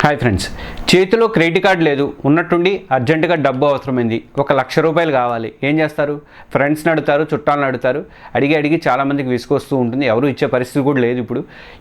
Hi friends, చేతిలో credit card లేదు, ఉన్నట్టుండి అర్జెంటుగా డబ్బు అవసరమైంది. 1,00,000 రూపాయలు కావాలి. ఏం చేస్తారు? ఫ్రెండ్స్ని అడుగుతారు, చుట్టాలను అడుగుతారు. అడిగి చాలామందికి విసుకొస్తూ ఉంటుంది. ఎవరు ఇచ్చే పరిస్థితి కూడా లేదు.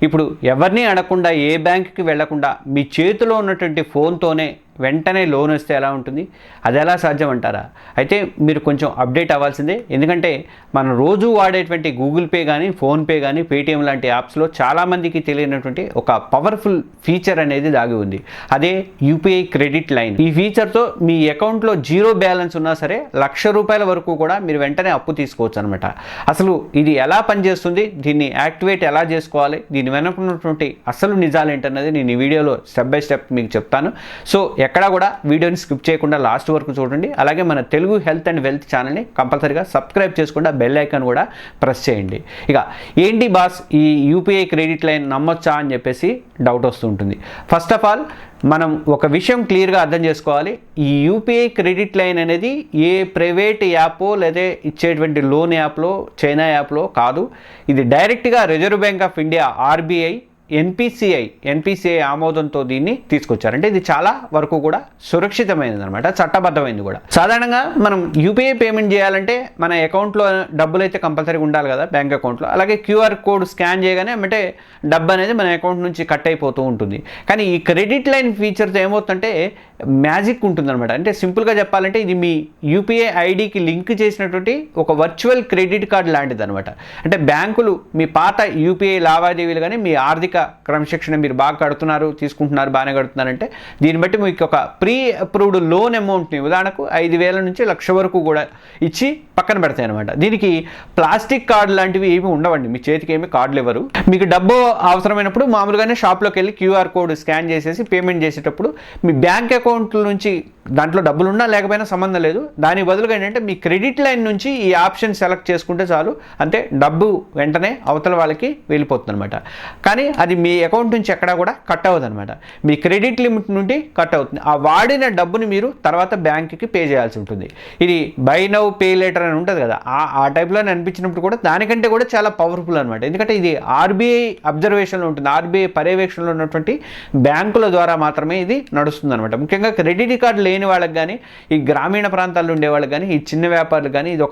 ఇప్పుడు ఎవరిని అడగకుండా, ఏ బ్యాంకుకి వెళ్లకుండా మీ చేతిలో ఉన్నటువంటి ఫోన్తోనే వెంటనే లోన్ వస్తే ఎలా ఉంటుంది? అది ఎలా సాధ్యం అంటారా? అయితే మీరు కొంచెం అప్డేట్ అవ్వాల్సిందే. ఎందుకంటే మనం రోజు వాడేటువంటి గూగుల్ పే కానీ, ఫోన్పే కానీ, పేటిఎం లాంటి యాప్స్లో చాలామందికి తెలియనటువంటి ఒక పవర్ఫుల్ ఫీచర్ అనేది దాగి ఉంది. అదే యూపీఐ క్రెడిట్ లైన్. ఈ ఫీచర్తో మీ అకౌంట్లో జీరో బ్యాలెన్స్ ఉన్నా సరే 1,00,000 రూపాయల వరకు కూడా మీరు వెంటనే అప్పు తీసుకోవచ్చు అనమాట. అసలు ఇది ఎలా పనిచేస్తుంది, దీన్ని యాక్టివేట్ ఎలా చేసుకోవాలి, దీని వెనుకున్నటువంటి అసలు నిజాలు ఏంటన్నది నేను ఈ వీడియోలో స్టెప్ బై స్టెప్ మీకు చెప్తాను. సో ఎక్కడా కూడా వీడియోని స్కిప్ చేయకుండా లాస్ట్ వరకు చూడండి. అలాగే మన తెలుగు హెల్త్ అండ్ వెల్త్ ఛానల్ని కంపల్సరీగా సబ్స్క్రైబ్ చేసుకుండా బెల్ ఐకాన్ కూడా ప్రెస్ చేయండి. ఇక ఏంటి బాస్ ఈ యూపీఐ క్రెడిట్ లైన్ నమ్మొచ్చా అని చెప్పేసి డౌట్ వస్తుంటుంది. ఫస్ట్ ఆఫ్ ఆల్ మనం ఒక విషయం క్లియర్గా అర్థం చేసుకోవాలి. ఈ యూపీఐ క్రెడిట్ లైన్ అనేది ఏ ప్రైవేట్ యాపో లేదా ఇచ్చేటువంటి లోన్ యాప్లో, చైనా యాప్లో కాదు. ఇది డైరెక్ట్గా Reserve Bank of India RBI NPCI ఆమోదంతో దీన్ని తీసుకొచ్చారు. అంటే ఇది చాలా వరకు కూడా సురక్షితమైనది అనమాట, చట్టబద్ధమైనది కూడా. సాధారణంగా మనం యూపీఐ పేమెంట్ చేయాలంటే మన అకౌంట్లో డబ్బులు అయితే కంపల్సరీగా ఉండాలి కదా, బ్యాంక్ అకౌంట్లో. అలాగే క్యూఆర్ కోడ్ స్కాన్ చేయగానే అంటే డబ్బు అనేది మన అకౌంట్ నుంచి కట్ అయిపోతూ ఉంటుంది. కానీ ఈ క్రెడిట్ లైన్ ఫీచర్తో ఏమవుతుందంటే మ్యాజిక్ ఉంటుందన్నమాట. అంటే సింపుల్గా చెప్పాలంటే ఇది మీ యూపీఐ ఐడికి లింక్ చేసినటువంటి ఒక వర్చువల్ క్రెడిట్ కార్డ్ లాంటిది అనమాట. అంటే బ్యాంకులు మీ పాత యూపీఐ లావాదేవీలు కానీ, మీ ఆర్థిక క్రమశిక్షణ మీరు బాగా కడుతున్నారు, తీసుకుంటున్నారు, బాగానే కడుతున్నారంటే దీన్ని బట్టి మీకు ఒక ప్రీ అప్రూవ్డ్ లోన్ అమౌంట్ని ఉదాహరణకు 5,000 నుంచి 1,00,000 వరకు కూడా ఇచ్చి పక్కన పెడతాయి అనమాట. దీనికి ప్లాస్టిక్ కార్డు లాంటివి ఏమి ఉండవండి. మీ చేతికి ఏమి కార్డులు ఇవ్వరు. మీకు డబ్బు అవసరమైనప్పుడు మామూలుగానే షాప్లోకి వెళ్ళి క్యూఆర్ కోడ్ స్కాన్ చేసేసి పేమెంట్ చేసేటప్పుడు మీ బ్యాంక్ అకౌంట్ నుంచి దాంట్లో డబ్బులు ఉన్నా లేకపోయినా సంబంధం లేదు. దాని బదులుగా ఏంటంటే మీ క్రెడిట్ లైన్ నుంచి ఈ ఆప్షన్ సెలెక్ట్ చేసుకుంటే చాలు, అంతే డబ్బు వెంటనే అవతల వాళ్ళకి వెళ్ళిపోతుంది అనమాట. కానీ అది మీ అకౌంట్ నుంచి ఎక్కడా కూడా కట్ అవ్వదు అనమాట. మీ క్రెడిట్ లిమిట్ నుండి కట్ అవుతుంది. ఆ వాడిన డబ్బుని మీరు తర్వాత బ్యాంకుకి పే చేయాల్సి ఉంటుంది. ఇది బై నౌ పే లేటర్ అని ఉంటుంది కదా, ఆ టైప్లో అనిపించినప్పుడు కూడా దానికంటే కూడా చాలా పవర్ఫుల్ అనమాట. ఎందుకంటే ఇది ఆర్బీఐ అబ్జర్వేషన్లో ఉంటుంది, ఆర్బీఐ పర్యవేక్షణలో ఉన్నటువంటి బ్యాంకుల ద్వారా మాత్రమే ఇది నడుస్తుంది అనమాట. ముఖ్యంగా క్రెడిట్ కార్డు లేని వాళ్ళకి కానీ, ఈ గ్రామీణ ప్రాంతాల్లో ఉండే వాళ్ళకి కానీ, ఈ చిన్న వ్యాపారులు కానీ ఇది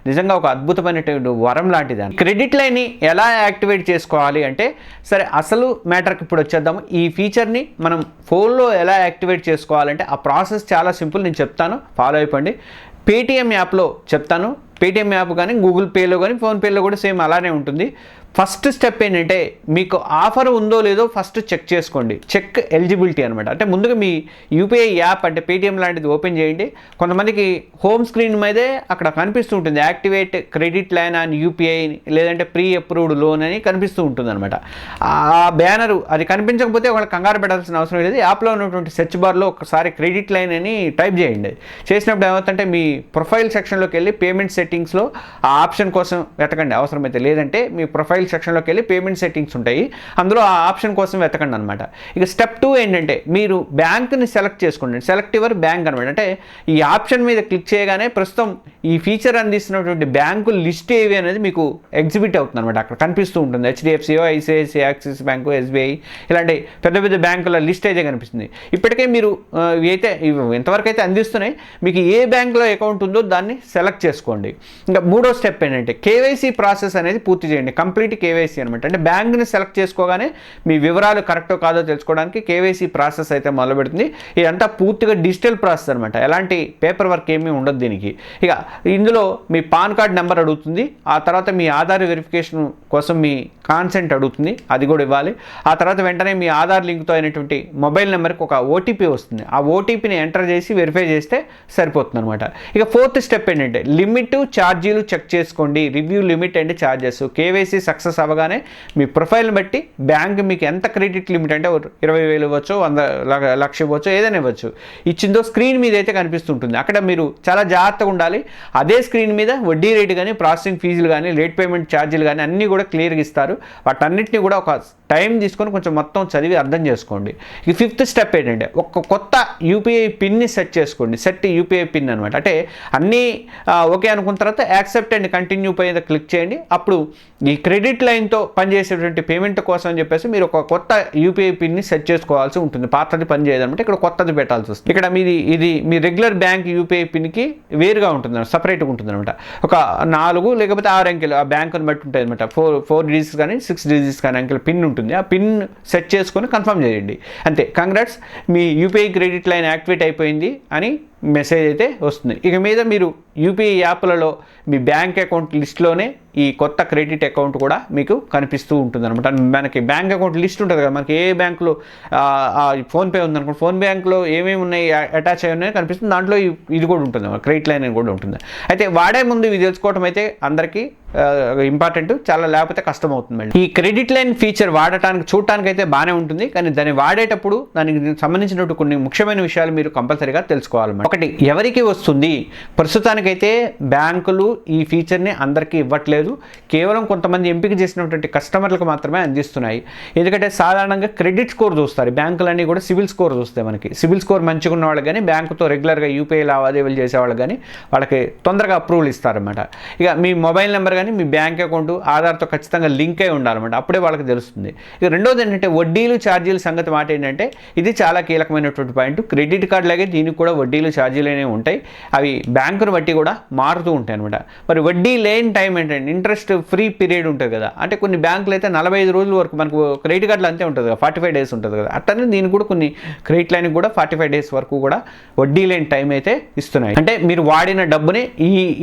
నిజంగా ఒక అద్భుతమైనటువంటి వరం లాంటిది. క్రెడిట్ లైన్ని ఎలా యాక్టివేట్ చేసుకోవాలి అంటే, సరే అసలు మ్యాటర్కి ఇప్పుడు వచ్చేద్దాము. ఈ ఫీచర్ని మనం ఫోన్లో ఎలా యాక్టివేట్ చేసుకోవాలంటే ఆ ప్రాసెస్ చాలా సింపుల్. నేను చెప్తాను, ఫాలో అయిపోండి. పేటిఎం యాప్లో చెప్తాను. పేటిఎం యాప్ కానీ, గూగుల్ పేలో కానీ, ఫోన్పేలో కూడా సేమ్ అలానే ఉంటుంది. ఫస్ట్ స్టెప్ ఏంటంటే మీకు ఆఫర్ ఉందో లేదో ఫస్ట్ చెక్ చేసుకోండి. చెక్ ఎలిజిబిలిటీ అనమాట. అంటే ముందుగా మీ యూపీఐ యాప్ అంటే పేటిఎం లాంటిది ఓపెన్ చేయండి. కొంతమందికి హోమ్ స్క్రీన్ మీదే అక్కడ కనిపిస్తూ ఉంటుంది activate credit line on UPI, లేదంటే ప్రీ అప్రూవ్డ్ లోన్ అని కనిపిస్తూ ఉంటుంది అనమాట. ఆ బ్యానరు అది కనిపించకపోతే వాళ్ళకి కంగారు పెట్టాల్సిన అవసరం లేదు. యాప్లో ఉన్నటువంటి సెర్చ్ బార్లో ఒకసారి క్రెడిట్ లైన్ అని టైప్ చేయండి. చేసినప్పుడు ఏమవుతుందంటే మీ ప్రొఫైల్ సెక్షన్లోకి వెళ్ళి పేమెంట్ సెట్టింగ్స్లో ఆ ఆప్షన్ కోసం వెతకండి అవసరమైతే. లేదంటే మీ ప్రొఫైల్ సెక్షన్లోకి వెళ్ళి పేమెంట్ సెట్టింగ్స్ ఉంటాయి, అందులో ఆ ఆప్షన్ కోసం వెతకండి అనమాట. ఇక స్టెప్ 2 ఏంటంటే మీరు బ్యాంక్ని సెలెక్ట్ చేసుకోండి. సెలెక్ట్ యువర్ బ్యాంక్ అనమాట. అంటే ఈ ఆప్షన్ మీద క్లిక్ చేయగానే ప్రస్తుతం ఈ ఫీచర్ అందిస్తున్నటువంటి బ్యాంకు లిస్ట్ ఏవి అనేది మీకు ఎగ్జిబిట్ అవుతుంది అనమాట. అక్కడ కనిపిస్తూ ఉంటుంది. హెచ్డిఎఫ్సిఓ, ఐసిఐసిఐ, యాక్సిస్ బ్యాంకు, ఎస్బీఐ ఇలాంటి పెద్ద బ్యాంకుల లిస్ట్ అయితే కనిపిస్తుంది. ఇప్పటికే మీరు అయితే ఎంతవరకు అయితే అందిస్తున్నాయి, మీకు ఏ బ్యాంకులో అకౌంట్ ఉందో దాన్ని సెలెక్ట్ చేసుకోండి. ఇంకా 3వ స్టెప్ ఏంటంటే కేవైసీ ప్రాసెస్ అనేది పూర్తి చేయండి. కంప్లీట్ కేవైసీ అనమాట. అంటే బ్యాంక్ని సెలెక్ట్ చేసుకోగానే మీ వివరాలు కరెక్టో కాదో తెలుసుకోవడానికి కేవైసీ ప్రాసెస్ అయితే మొదలు పెడుతుంది. ఇదంతా పూర్తిగా డిజిటల్ ప్రాసెస్ అనమాట. ఎలాంటి పేపర్ వర్క్ ఏమీ ఉండదు దీనికి. ఇక ఇందులో మీ పాన్ కార్డ్ నెంబర్ అడుగుతుంది. ఆ తర్వాత మీ ఆధార్ వెరిఫికేషన్ కోసం మీ కాన్సెంట్ అడుగుతుంది, అది కూడా ఇవ్వాలి. ఆ తర్వాత వెంటనే మీ ఆధార్ లింక్తో అయినటువంటి మొబైల్ నెంబర్కి ఒక ఓటీపీ వస్తుంది. ఆ ఓటీపీని ఎంటర్ చేసి వెరిఫై చేస్తే సరిపోతుంది అనమాట. ఇక 4th స్టెప్ ఏంటంటే లిమిట్, ఛార్జీలు చెక్ చేసుకోండి. Review limit and charges. KYC success అవ్వగానే మీ ప్రొఫైల్ని బట్టి బ్యాంక్ మీకు ఎంత క్రెడిట్ లిమిట్ అంటే 20,000 ఇవ్వచ్చు, 1,00,000 ఇవ్వచ్చు, ఏదైనా ఇవ్వచ్చు ఇచ్చిందో స్క్రీన్ మీద అయితే కనిపిస్తుంటుంది. అక్కడ మీరు చాలా జాగ్రత్తగా ఉండాలి. అదే స్క్రీన్ మీద వడ్డీ రేటు కానీ, ప్రాసెసింగ్ ఫీజులు కానీ, లేట్ పేమెంట్ ఛార్జీలు కానీ అన్నీ కూడా క్లియర్గా ఇస్తారు. వాటన్నిటిని కూడా ఒక టైం తీసుకొని కొంచెం మొత్తం చదివి అర్థం చేసుకోండి. ఈ 5th స్టెప్ ఏంటంటే ఒక కొత్త యూపీఐ పిన్ని సెట్ చేసుకోండి. సెట్ యూపీఐ పిన్ అనమాట. అంటే అన్నీ ఓకే అనుకున్న తర్వాత యాక్సెప్ట్ అండ్ కంటిన్యూ పైన క్లిక్ చేయండి. అప్పుడు ఈ క్రెడిట్ లైన్తో పనిచేసేటువంటి పేమెంట్ కోసం అని చెప్పేసి మీరు ఒక కొత్త యూపీఐ పిన్ని సెట్ చేసుకోవాల్సి ఉంటుంది. పాతది పని చేయదన్నమాట, ఇక్కడ కొత్తది పెట్టాల్సి వస్తుంది. ఇక్కడ ఇది మీ రెగ్యులర్ బ్యాంక్ యూపీఐ పిన్కి వేరుగా ఉంటుంది, సపరేట్గా ఉంటుంది అనమాట. ఒక 4 లేకపోతే 6 అంకెలు ఆ బ్యాంకుని బట్టి ఉంటాయి అనమాట. 4 డిజిట్స్ కానీ 6 డిజిట్స్ కానీ అంకెల పిన్ ఉంటుంది. ఆ పిన్ సెట్ చేసుకొని కన్ఫర్మ్ చేయండి. అంతే, కంగ్రాట్స్, మీ యూపీఐ క్రెడిట్ లైన్ యాక్టివేట్ అయిపోయింది అని మెసేజ్ అయితే వస్తుంది. ఇక మీద మీరు యూపీఐ యాప్లలో మీ బ్యాంక్ అకౌంట్ లిస్ట్లోనే ఈ కొత్త క్రెడిట్ అకౌంట్ కూడా మీకు కనిపిస్తూ ఉంటుంది అనమాట. మనకి బ్యాంక్ అకౌంట్ లిస్ట్ ఉంటుంది కదా, మనకి ఏ బ్యాంకులో ఫోన్పే ఉందనుకోండి, ఫోన్ బ్యాంక్లో ఏమేమి ఉన్నాయి అటాచ్ అయ్యి ఉన్నాయో కనిపిస్తుంది. దాంట్లో ఇది కూడా ఉంటుంది అన్నమాట, క్రెడిట్ లైన్ అని కూడా ఉంటుంది. అయితే వాడే ముందు ఇవి తెలుసుకోవడం అయితే అందరికీ ఇంపార్టెంట్, చాలా లేకపోతే కష్టం అవుతుంది. ఈ క్రెడిట్ లైన్ ఫీచర్ చూడటానికి అయితే బాగానే ఉంటుంది, కానీ దాన్ని వాడేటప్పుడు దానికి సంబంధించినట్టు కొన్ని ముఖ్యమైన విషయాలు మీరు కంపల్సరీగా తెలుసుకోవాలన్నమాట. ఒకటి, ఎవరికి వస్తుంది? ప్రస్తుతానికైతే బ్యాంకులు ఈ ఫీచర్ని అందరికీ ఇవ్వట్లేదు, కేవలం కొంతమంది ఎంపిక చేసినటువంటి కస్టమర్లకు మాత్రమే అందిస్తున్నాయి. ఎందుకంటే సాధారణంగా క్రెడిట్ స్కోర్ చూస్తారు బ్యాంకులన్నీ కూడా, సివిల్ స్కోర్ చూస్తాయి. మనకి సివిల్ స్కోర్ మంచిగా ఉన్న వాళ్ళకి కానీ, బ్యాంకుతో రెగ్యులర్గా యూపీఐ లావాదేవీలు చేసే వాళ్ళకి కానీ వాళ్ళకి తొందరగా అప్రూవల్ ఇస్తారన్నమాట. ఇక మీ మొబైల్ నెంబర్ కానీ మీ బ్యాంక్ అకౌంట్ ఆధార్తో ఖచ్చితంగా లింక్ అయి ఉండాలన్నమాట, అప్పుడే వాళ్ళకి తెలుస్తుంది. ఇక రెండోది ఏంటంటే వడ్డీలు ఛార్జీల సంగతి మాట ఏంటంటే ఇది చాలా కీలకమైనటువంటి పాయింట్. క్రెడిట్ కార్డు లాగే దీనికి కూడా వడ్డీలు ఛార్జీలు అనేవి ఉంటాయి. అవి బ్యాంకును బట్టి కూడా మారుతూ ఉంటాయి అనమాట. మరి వడ్డీ లేని టైం ఏంటంటే ఇంట్రెస్ట్ ఫ్రీ పీరియడ్ ఉంటుంది కదా, అంటే కొన్ని బ్యాంకులు అయితే 45 రోజుల వరకు, మనకు క్రెడిట్ కార్డులు అంతే ఉంటుంది కదా, 45 డేస్ ఉంటుంది కదా, అట్లనే దీనికి కూడా కొన్ని క్రెడిట్ లైన్కి కూడా 45 డేస్ వరకు కూడా వడ్డీ లేని టైం అయితే ఇస్తున్నాయి. అంటే మీరు వాడిన డబ్బుని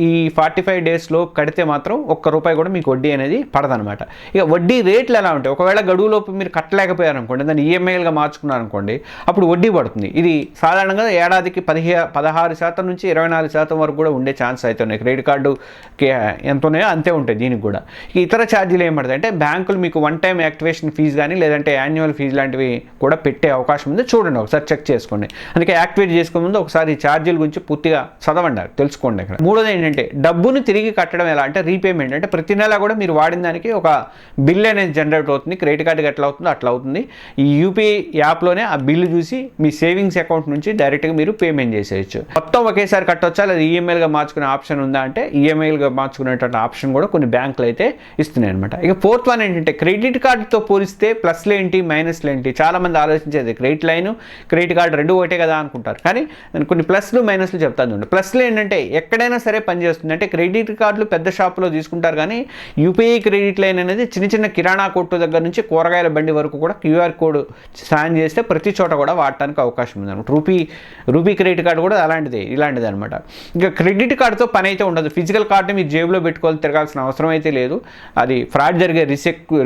ఈ 45 డేస్లో కడితే మాత్రం ₹1 కూడా మీకు వడ్డీ అనేది పడదనమాట. ఇక వడ్డీ రేట్లు ఎలా ఉంటాయి? ఒకవేళ గడువులోపు మీరు కట్టలేకపోయారనుకోండి, దాన్ని ఈఎంఐలుగా మార్చుకున్నారనుకోండి, అప్పుడు వడ్డీ పడుతుంది. ఇది సాధారణంగా ఏడాదికి 16% నుంచి 24% వరకు కూడా ఉండే ఛాన్స్ అయితే ఉన్నాయి. క్రెడిట్ కార్డుకి ఎంత ఉన్నాయో అంతే ఉంటాయి దీనికి కూడా. ఇతర ఛార్జీలు ఏం పడతాయి అంటే బ్యాంకులు మీకు 1 టైం యాక్టివేషన్ ఫీజు కానీ లేదంటే యాన్యువల్ ఫీజు లాంటివి కూడా పెట్టే అవకాశం ఉంది. చూడండి, ఒకసారి చెక్ చేసుకోండి. అందుకే యాక్టివేట్ చేసుకునే ముందు ఒకసారి ఈ ఛార్జీల గురించి పూర్తిగా చదవండి, తెలుసుకోండి. ఇక్కడ మూడోది ఏంటంటే డబ్బుని తిరిగి కట్టడం ఎలా అంటే రీపేమెంట్. అంటే ప్రతి నెల కూడా మీరు వాడిన దానికి ఒక బిల్ అనేది జనరేట్ అవుతుంది. క్రెడిట్ కార్డుకి ఎట్లా అవుతుందో అట్లా అవుతుంది. ఈ యూపీఐ యాప్లోనే ఆ బిల్లు చూసి మీ సేవింగ్స్ అకౌంట్ నుంచి డైరెక్ట్గా మీరు పేమెంట్ చేసేయచ్చు. మొత్తం ఒకేసారి కట్టొచ్చా లేదా ఈఎంఐలుగా మార్చుకునే ఆప్షన్ ఉందా అంటే ఈఎంఐలుగా మార్చుకునేటువంటి ఆప్షన్ కూడా కొన్ని బ్యాంకులు అయితే ఇస్తున్నాయి అనమాట. ఇక 4th వన్ ఏంటంటే క్రెడిట్ కార్డుతో పోలిస్తే ప్లస్లు ఏంటి మైనస్లు ఏంటి? చాలామంది ఆలోచించేది క్రెడిట్ లైన్ క్రెడిట్ కార్డు రెండు ఒకటే కదా అనుకుంటారు, కానీ నేను కొన్ని ప్లస్లు మైనస్లు చెప్తాను చూడండి. ప్లస్లు ఏంటంటే ఎక్కడైనా సరే పనిచేస్తుంది. అంటే క్రెడిట్ కార్డులు పెద్ద షాపులో తీసుకుంటారు, కానీ యూపీఐ క్రెడిట్ లైన్ అనేది చిన్న కిరాణా కొట్టు దగ్గర నుంచి కూరగాయల బండి వరకు కూడా క్యూఆర్ కోడ్ స్కాన్ చేస్తే ప్రతి చోట కూడా వాడటానికి అవకాశం ఉంది అనమాట. రూపీ క్రెడిట్ కార్డు కూడా ఇలాంటిది అనమాట. ఇంకా క్రెడిట్ కార్డుతో పని అయితే ఉండదు. ఫిజికల్ కార్డుని మీరు జేబులో పెట్టుకోవాలి, తిరగాల్సిన అవసరం అయితే లేదు. అది ఫ్రాడ్ జరిగే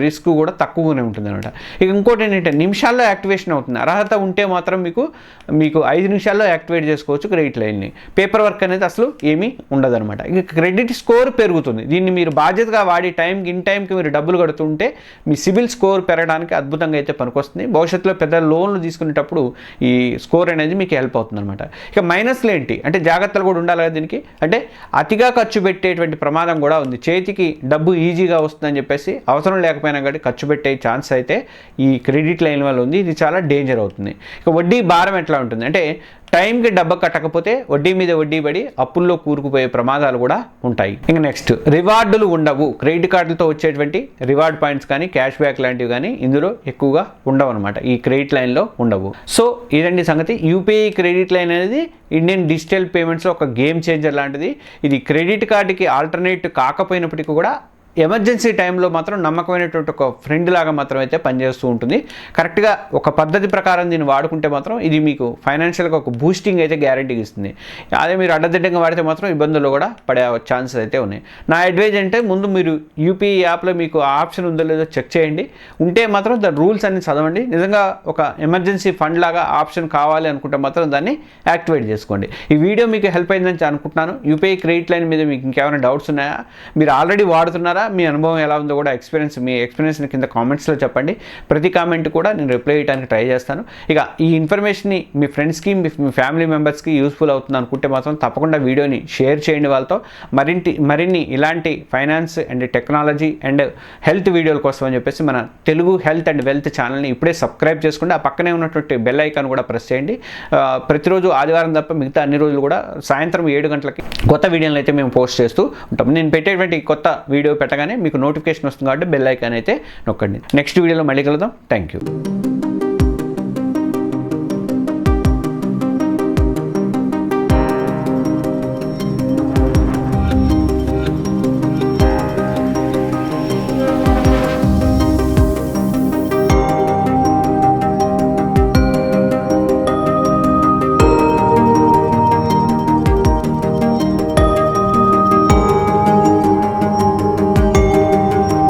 రిస్క్ కూడా తక్కువగానే ఉంటుంది అనమాట. ఇక ఇంకోటి ఏంటంటే నిమిషాల్లో యాక్టివేషన్ అవుతుంది. అర్హత ఉంటే మాత్రం మీకు 5 నిమిషాల్లో యాక్టివేట్ చేసుకోవచ్చు క్రెడిట్ లైన్ని. పేపర్ వర్క్ అనేది అసలు ఏమీ ఉండదు అనమాట. ఇక క్రెడిట్ స్కోర్ పెరుగుతుంది. దీన్ని మీరు బాధ్యతగా వాడి ఇన్ టైంకి మీరు డబ్బులు కడుతుంటే మీ సిబిల్ స్కోర్ పెరగడానికి అద్భుతంగా అయితే పనికొస్తుంది. భవిష్యత్తులో పెద్ద లోన్లు తీసుకునేటప్పుడు ఈ స్కోర్ అనేది మీకు హెల్ప్ అవుతుంది అనమాట. ఇక మైనస్లు ఏంటి అంటే జాగ్రత్తలు కూడా ఉండాలి కదా దీనికి. అంటే అతిగా ఖర్చు పెట్టేటువంటి ప్రమాదం కూడా ఉంది. చేతికి డబ్బు ఈజీగా వస్తుందని చెప్పేసి అవసరం లేకపోయినా కానీ ఖర్చు పెట్టే ఛాన్స్ అయితే ఈ క్రెడిట్ లైన్ వల్ల ఉంది. ఇది చాలా డేంజర్ అవుతుంది. ఇక వడ్డీ భారం ఎట్లా ఉంటుంది అంటే టైంకి డబ్బు కట్టకపోతే వడ్డీ మీద వడ్డీ పడి అప్పుల్లో కూరుకుపోయే ప్రమాదాలు కూడా ఉంటాయి. ఇంకా నెక్స్ట్, రివార్డులు ఉండవు. క్రెడిట్ కార్డులతో వచ్చేటువంటి రివార్డ్ పాయింట్స్ కానీ క్యాష్ బ్యాక్ లాంటివి కానీ ఇందులో ఎక్కువగా ఉండవు అనమాట, ఈ క్రెడిట్ లైన్లో ఉండవు. సో ఇదండి సంగతి. యూపీఐ క్రెడిట్ లైన్ అనేది ఇండియన్ డిజిటల్ పేమెంట్స్లో ఒక గేమ్ చేంజర్ లాంటిది. ఇది క్రెడిట్ కార్డుకి ఆల్టర్నేట్ కాకపోయినప్పటికీ కూడా ఎమర్జెన్సీ టైంలో మాత్రం నమ్మకమైనటువంటి ఒక ఫ్రెండ్ లాగా మాత్రం అయితే పనిచేస్తూ ఉంటుంది. కరెక్ట్గా ఒక పద్ధతి ప్రకారం దీన్ని వాడుకుంటే మాత్రం ఇది మీకు ఫైనాన్షియల్గా ఒక బూస్టింగ్ అయితే గ్యారంటీగా ఇస్తుంది. అదే మీరు అడ్డదిడ్డంగా వాడితే మాత్రం ఇబ్బందుల్లో కూడా పడే ఛాన్సెస్ అయితే ఉన్నాయి. నా అడ్వైజ్ అంటే ముందు మీరు యూపీఐ యాప్లో మీకు ఆప్షన్ ఉందో లేదో చెక్ చేయండి. ఉంటే మాత్రం దాని రూల్స్ అన్ని చదవండి. నిజంగా ఒక ఎమర్జెన్సీ ఫండ్ లాగా ఆప్షన్ కావాలి అనుకుంటే మాత్రం దాన్ని యాక్టివేట్ చేసుకోండి. ఈ వీడియో మీకు హెల్ప్ అయిందని అనుకుంటున్నాను. యూపీఐ క్రెడిట్ లైన్ మీద మీకు ఇంకేమైనా డౌట్స్ ఉన్నాయా? మీరు ఆల్రెడీ వాడుతున్నారా కదా, మీ అనుభవం ఎలా ఉందో కూడా మీ ఎక్స్పీరియన్స్ని కింద కామెంట్స్లో చెప్పండి. ప్రతి కామెంట్ కూడా నేను రిప్లై చేయడానికి ట్రై చేస్తాను. ఇక ఈ ఇన్ఫర్మేషన్ని మీ ఫ్రెండ్స్కి, మీ ఫ్యామిలీ మెంబర్స్కి యూస్ఫుల్ అవుతుంది అనుకుంటే మాత్రం తప్పకుండా వీడియోని షేర్ చేయండి వాళ్ళతో. మరిన్ని ఇలాంటి finance and technology and health వీడియోల కోసం అని చెప్పేసి మన తెలుగు హెల్త్ అండ్ వెల్త్ ఛానల్ని ఇప్పుడే సబ్స్క్రైబ్ చేసుకుంటే ఆ పక్కనే ఉన్నటువంటి బెల్ ఐకాన్ కూడా ప్రెస్ చేయండి. ప్రతిరోజు ఆదివారం తప్ప మిగతా అన్ని రోజులు కూడా సాయంత్రం 7 గంటలకి కొత్త వీడియోలు అయితే మేము పోస్ట్ చేస్తూ ఉంటాం. నేను పెట్టేటువంటి కొత్త వీడియో పెట్టగానే మీకు నోటిఫికేషన్ వస్తుంది కాబట్టి బెల్ ఐకాన్ అయితే నొక్కండి. నెక్స్ట్ వీడియోలో మళ్ళీ కలుద్దాం. Thank you.